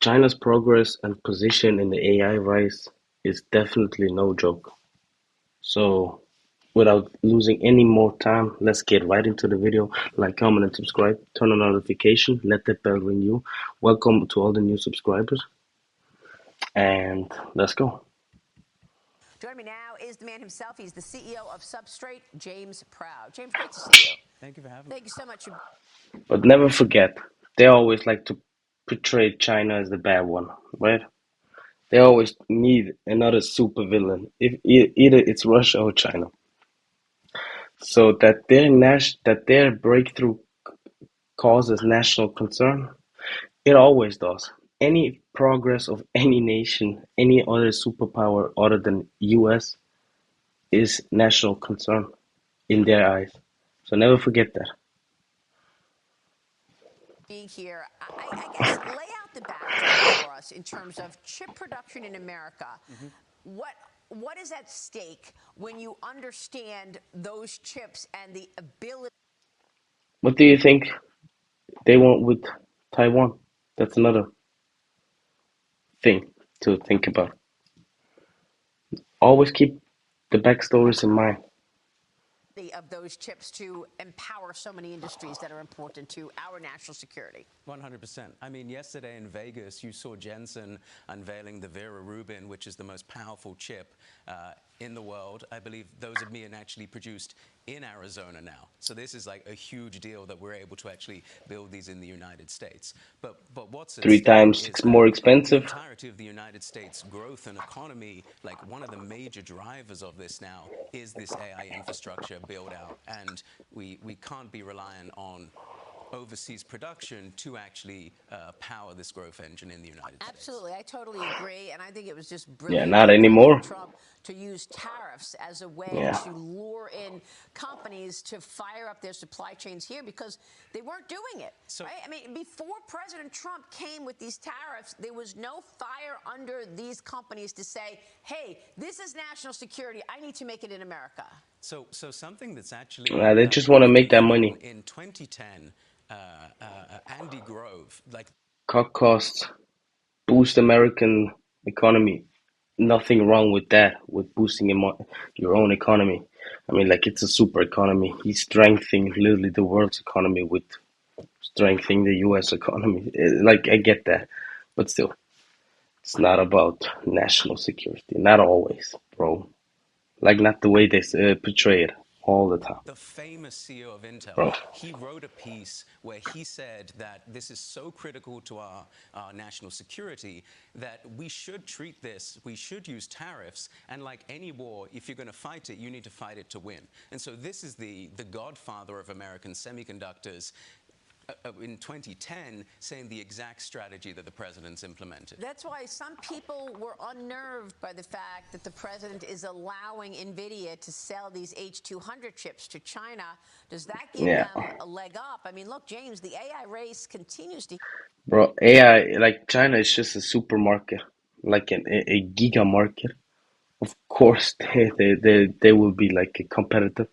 China's progress and position in the AI race is definitely no joke. So, without losing any more time, let's get right into the video. Like, comment, and subscribe. Turn on notification. Let that bell ring you. Welcome to all the new subscribers. And let's go. Joining me now is the man himself. He's the CEO of Substrate, James Proud. James, great to see you. Thank you for having me. Thank you so much. But never forget, they always like to portray China as the bad one, right? They always need another supervillain. If either it's Russia or China. So that their breakthrough causes national concern, it always does. Any progress of any nation, any other superpower other than US is national concern in their eyes. So never forget that. Being here, I guess lay out the backdrop for us in terms of chip production in America. What is at stake when you understand those chips and the ability? What do you think they want with Taiwan? That's another thing to think about. Always keep the backstories in mind. Of those chips to empower so many industries that are important to our national security. 100%. I mean, yesterday in Vegas, you saw Jensen unveiling the Vera Rubin, which is the most powerful chip in the world. I believe those are being actually produced in Arizona now. So this is like a huge deal that we're able to actually build these in the United States. But what's at Three stake times is that more the expensive. entirety of the United States growth and economy, like one of the major drivers of this now is this AI infrastructure build out. And we can't be reliant on overseas production to actually power this growth engine in the United States. Absolutely. I totally agree. And I think it was just Yeah, brilliant not for anymore. President Trump to use tariffs as a way Yeah. to lure in companies to fire up their supply chains here because they weren't doing it. Right? I mean, before President Trump came with these tariffs, there was no fire under these companies to say, hey, this is national security. I need to make it in America. So something that's actually They just want to make that money. in 2010, Andy Grove, like Cut costs, boost American economy. Nothing wrong with that, with boosting your own economy. I mean, like, it's a super economy. He's strengthening literally the world's economy with strengthening the US economy. Like, I get that. But still, it's not about national security. Not always, bro. Like, not the way they portray it all the time, the famous CEO of Intel, bro. he wrote a piece where he said that this is so critical to our national security that we should treat this, we should use tariffs, and like any war, if you're going to fight it, you need to fight it to win. And so this is the godfather of American semiconductors in 2010 saying the exact strategy that the president's implemented. That's why some people were unnerved by the fact that the president is allowing NVIDIA to sell these H200 chips to China. Does that give Yeah, them a leg up? I mean, look, James, the AI race continues to. bro. AI, like, China is just a supermarket, like a giga market. Of course, they will be like a competitor.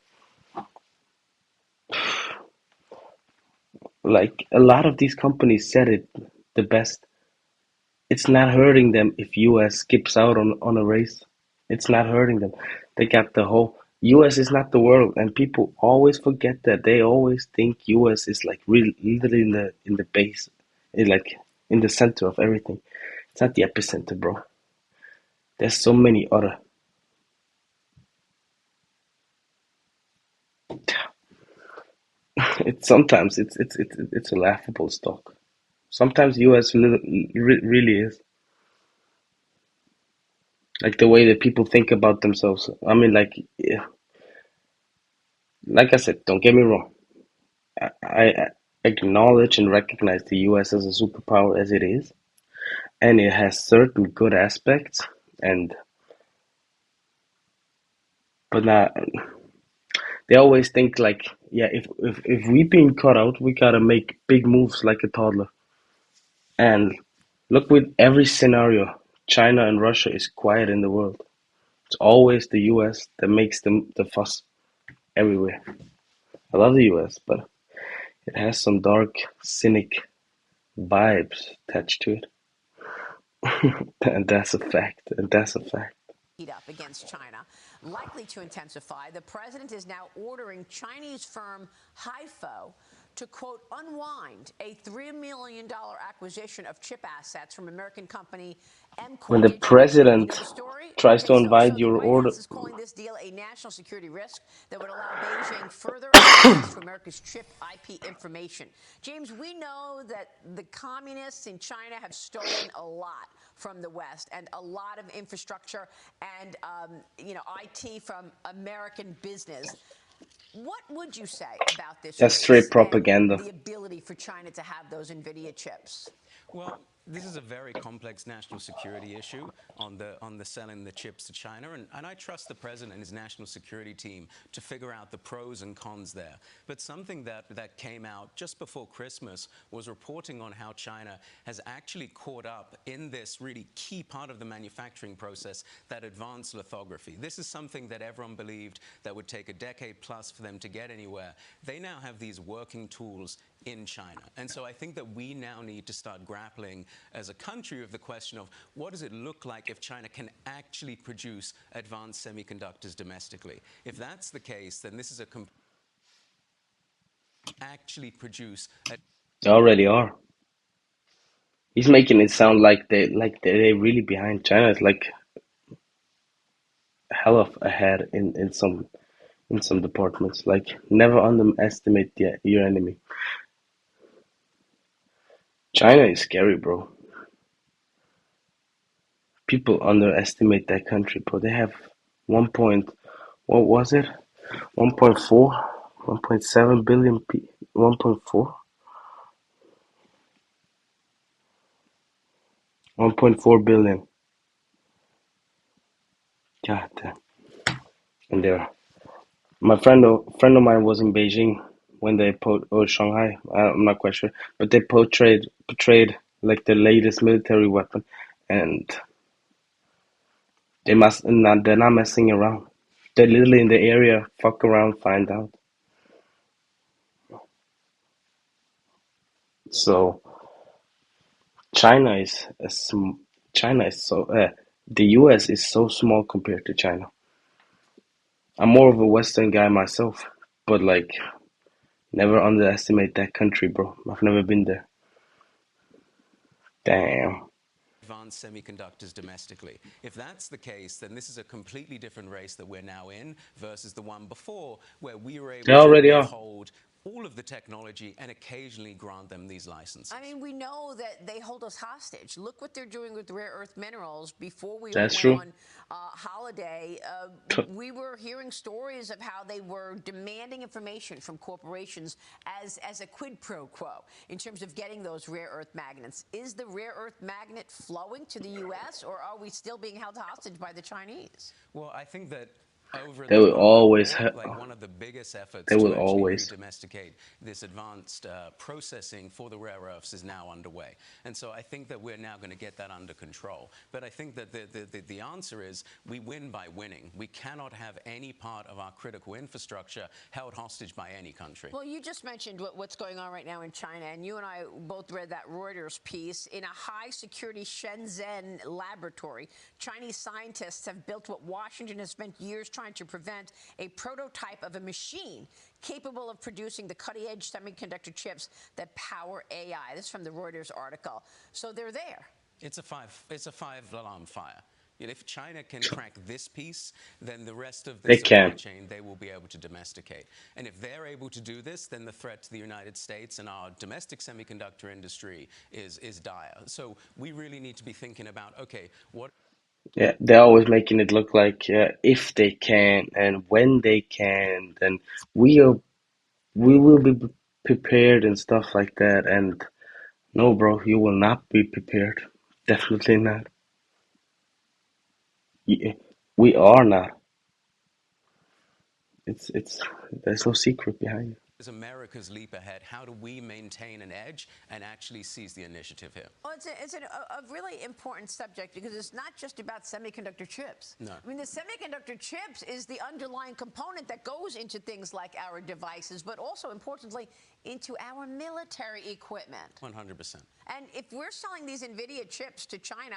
Like, a lot of these companies said it the best. It's not hurting them if US skips out on a race. It's not hurting them. They got the whole US is not the world, and people always forget that. They always think US is like really literally in the base, like in the center of everything. It's not the epicenter, bro. There's so many other. It's sometimes it's a laughable stock. Sometimes US really is. Like, the way that people think about themselves. I mean, like, yeah, like I said, don't get me wrong. I acknowledge and recognize the US as a superpower as it is, and it has certain good aspects, and but not. They always think like, yeah, if we being cut out, we gotta make big moves like a toddler. And look, with every scenario, China and Russia is quiet in the world. It's always the US that makes the fuss everywhere. I love the US, but it has some dark, cynic vibes attached to it. And that's a fact. And that's a fact. Heat up against China, likely to intensify. The president is now ordering Chinese firm HiFo to, quote, unwind a $3 million acquisition of chip assets from American company When MCore the Digital. You know president the story? tries Okay, to so invite the your White order, House is calling this deal a national security risk that would allow Beijing further access to America's chip IP information. James, we know that the communists in China have stolen a lot from the West and a lot of infrastructure and, IT from American business. What would you say about this that's straight race and propaganda. the ability for China to have those NVIDIA chips? Well, this is a very complex national security issue on the selling the chips to China, and I trust the president and his national security team to figure out the pros and cons there. But something that came out just before Christmas was reporting on how China has actually caught up in this really key part of the manufacturing process, that advanced lithography. This is something that everyone believed that would take a decade plus for them to get anywhere. They now have these working tools in China. And so I think that we now need to start grappling as a country with the question of what does it look like if China can actually produce advanced semiconductors domestically? If that's the case, then this is actually produce They already are. He's making it sound like they're really behind. China is like hell of ahead in some departments. Like never underestimate your enemy. China is scary, bro. People underestimate that country, bro. They have one point, what was it? 1.4, 1.7 billion 1.4, 1.4 billion. God damn. And they're my friend of mine was in Beijing when they or Shanghai. I'm not quite sure, but they portrayed like the latest military weapon, and they're not messing around. They're literally in the area, fuck around, find out. So China is a China is so the U.S. is so small compared to China. I'm more of a Western guy myself, but like never underestimate that country, bro. I've never been there. Damn. advanced semiconductors domestically. If that's the case, then this is a completely different race that we're now in versus the one before, where we were They able to already are. withhold all of the technology and occasionally grant them these licenses. I mean, we know that they hold us hostage. Look what they're doing with rare earth minerals. Before we all That's went true. on holiday, we were hearing stories of how they were demanding information from corporations as a quid pro quo in terms of getting those rare earth magnets. Is the rare earth magnet flowing to the U.S., or are we still being held hostage by the Chinese? Well, I think that over They the will Cold always War, like one of the biggest efforts they to will actually always. re-domesticate this advanced processing for the rare earths is now underway. And so I think that we're now going to get that under control. But I think that the answer is we win by winning. We cannot have any part of our critical infrastructure held hostage by any country. Well, you just mentioned what's going on right now in China, and you and I both read that Reuters piece. In a high-security Shenzhen laboratory, Chinese scientists have built what Washington has spent years trying to prevent, a prototype of a machine capable of producing the cutting-edge semiconductor chips that power AI. This is from the Reuters article. So they're there. It's a five-alarm fire. If China can crack this piece, then the rest of the They supply can. chain they will be able to domesticate. And if they're able to do this, then the threat to the United States and our domestic semiconductor industry is dire. So we really need to be thinking about, okay, what Yeah, they're always making it look like if they can and when they can, then we are we will be prepared and stuff like that. And no, bro, you will not be prepared. Definitely not. Y- We are not. It's there's no secret behind it. is America's leap ahead. How do we maintain an edge and actually seize the initiative here? Well, it's a really important subject because it's not just about semiconductor chips. No. I mean, the semiconductor chips is the underlying component that goes into things like our devices, but also, importantly, into our military equipment. 100%. And if we're selling these NVIDIA chips to China...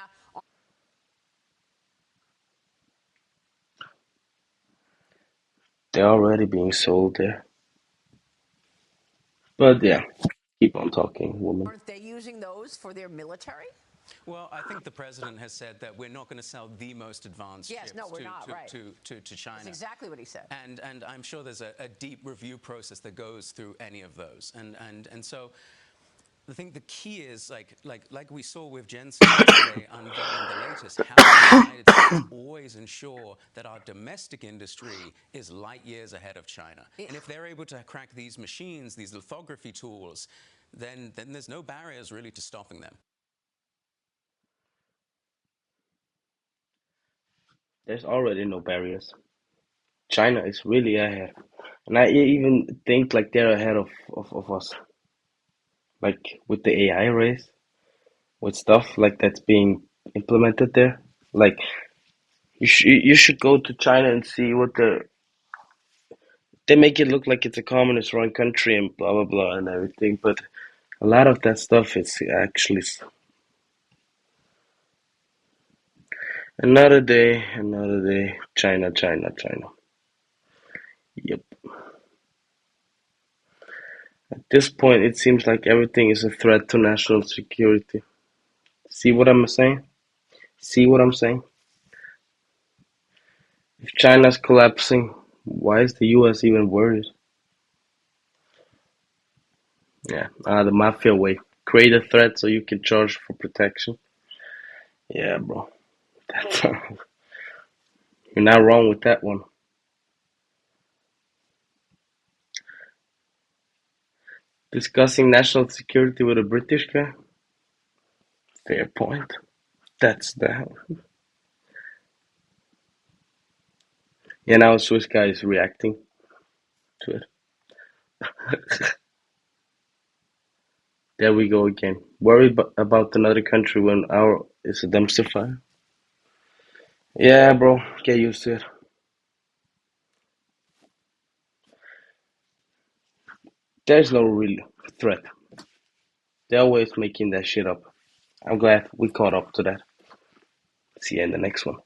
They're already being sold there. But yeah, keep on talking, woman. Aren't they using those for their military? Well, I think the president has said that we're not going to sell the most advanced chips to China. That's exactly what he said. And I'm sure there's a deep review process that goes through any of those. And so I think the key is, like we saw with Jensen yesterday unveiling the latest, how the United States always ensure that our domestic industry is light years ahead of China. And if they're able to crack these machines, these lithography tools, then there's no barriers really to stopping them. There's already no barriers. China is really ahead. And I even think like they're ahead of us. Like with the AI race, with stuff like that's being implemented there. Like you should go to China and see what they make it look like it's a communist run country and blah blah blah and everything, but a lot of that stuff is actually another day, China, China, China. Yep. At this point, it seems like everything is a threat to national security. See what I'm saying? See what I'm saying? If China's collapsing, why is the US even worried? Yeah, the mafia way. Create a threat so you can charge for protection. Yeah, bro. That's you're not wrong with that one. Discussing national security with a British guy? Fair point. That's that. Yeah, now a Swiss guy is reacting to it. There we go again. Worried about another country when our is a dumpster fire? Yeah, bro. Get used to it. There's no real threat. They're always making that shit up. I'm glad we caught up to that. See you in the next one.